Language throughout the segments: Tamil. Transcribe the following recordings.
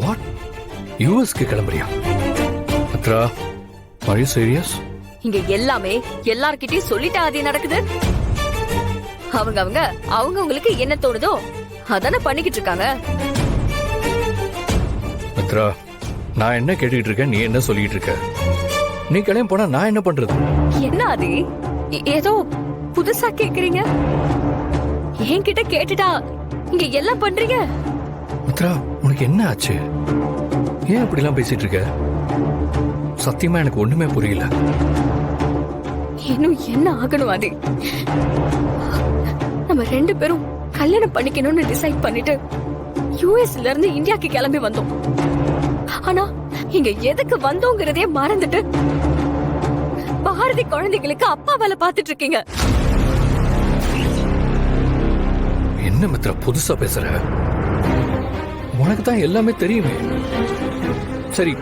வாட்? யூஎஸ்க்கு கிளம்புறியா? Mitra, are you serious? இங்க எல்லாமே எல்லார்கிட்டயும் சொல்லிட்டா அது நடக்குது. அவங்க உங்களுக்கு என்ன தோணுதோ அதானே பண்ணிக்கிட்டு இருக்காங்க. மித்ரா, நான் என்ன கேட்டுக்கிட்டு இருக்கேன், நீ என்ன சொல்லிட்டு இருக்க? நீ கிளம்பி போனா நான் என்ன பண்றது? என்ன ஆதி ஏதோ புதுசா கேக்குறீங்க? என்கிட்ட கேட்டுட்டா இங்க எல்லாம் பண்றீங்க. மித்ரா, உனக்கு என்ன ஆச்சு? ஏன் அப்படி எல்லாம் பேசிட்டு இருக்க? சத்தியமா எனக்கு ஒண்ணுமே புரியல. இன்னும் என்ன ஆகணும் ஆதி? நம்ம 2 பேரும் கல்யாணம் பண்ணிக்கணும்னு டிசைட் பண்ணிட்டு யுஎஸ்ல இருந்து இந்தியாக்கு கிளம்பி வந்தோம். ஆனா இங்க எதுக்கு வந்தோங்கிறதே மறந்துட்டு பாரதி குழந்தைகளுக்கு அப்பா வேலை பார்த்துட்டு இருக்கீங்க. என்ன மித்ரா புதுசா பேசுற? உனக்கு தான் எல்லாமே தெரியுமே. சரி,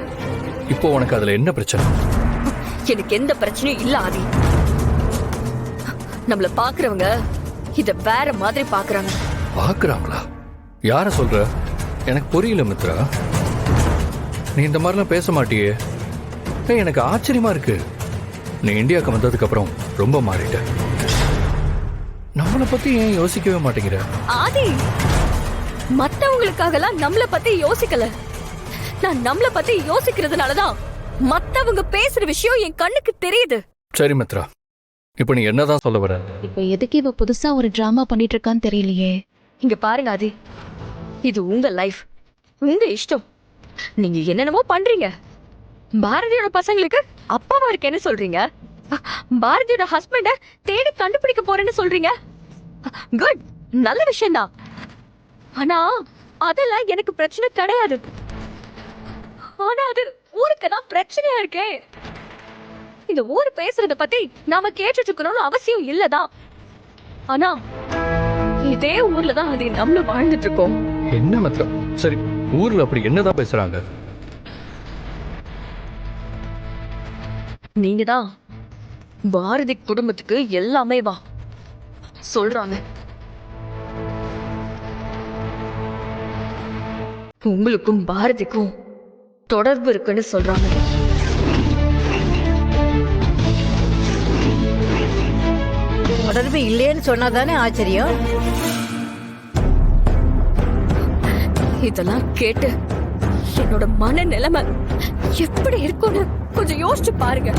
இப்போ உனக்கு அதுல என்ன பிரச்சனை? எனக்கு எந்த பிரச்சனையும் இல்ல ஆதி. நம்மள பாக்குறவங்க இத வேற மாதிரி பாக்குறாங்க. பாக்குறாங்களா? யார சொல்ற? எனக்கு புரியல மித்ரா. நீ இந்த மாதிரிலாம் பேச மாட்டியே. எனக்கு ஆச்சரியமா இருக்கு. நீ இந்தியாவுக்கு வந்ததுக்கு அப்புறம் ரொம்ப மாறிட்ட. நம்மளை பத்தி ஏன் யோசிக்கவே மாட்டேங்கிற? ஆதி, மத்தவங்களுக்காகலாம் நம்மள பத்தி யோசிக்கல. நான் நம்மள பத்தி யோசிக்கிறதுனாலதான் மத்தவங்க பேசுற விஷயம் என் கண்ணுக்கு தெரியுது. சரி மித்ரா, இப்ப நீ என்னதான் சொல்ல வர? இப்ப எதுக்கு இவ புதுசா ஒரு டிராமா பண்ணிட்டு இருக்கான்னு தெரியலையே. இங்க பாருங்க ஆதி, இது உங்க லைஃப், உங்க இஷ்டம். நீங்க என்னென்னமோ பண்றீங்க. பாரதியோட பசங்களுக்கு அப்பாவா இருக்கேன்னு சொல்றீங்க. பாரதியோட ஹஸ்பண்ட தேடி கண்டுபிடிக்க போறேன்னு சொல்றீங்க. குட், நல்ல விஷயம் தான். ஆனா அதெல்லாம் எனக்கு பிரச்சனை கிடையாது. ஆனா அது ஊருக்கு தான் பிரச்சனையா இருக்கே. இந்த ஊர் பேசுறத பத்தி நாம கேட்டுட்டு இருக்கணும்னு அவசியம் இல்லதான். ஆனா இதே ஊர்ல தான் அது நம்மள வாழ்ந்துட்டு இருக்கோம். என்ன மித்ரா? சரி, ஊர்ல அப்படி என்னதான் பேசுறாங்க? நீங்க தான் பாரதி குடும்பத்துக்கு எல்லாமே வா சொல்றாங்க. உங்களுக்கும் பாரதிக்கும் தொடர்பு இருக்குன்னு சொல்றாங்க. தொடர்பு இல்லைன்னு சொன்னாதானே ஆச்சரியம். இதெல்லாம் கேட்டு என்னோட மன நிலைமை எப்படி இருக்கும்னு கொஞ்சம் யோசிச்சு பாருங்க.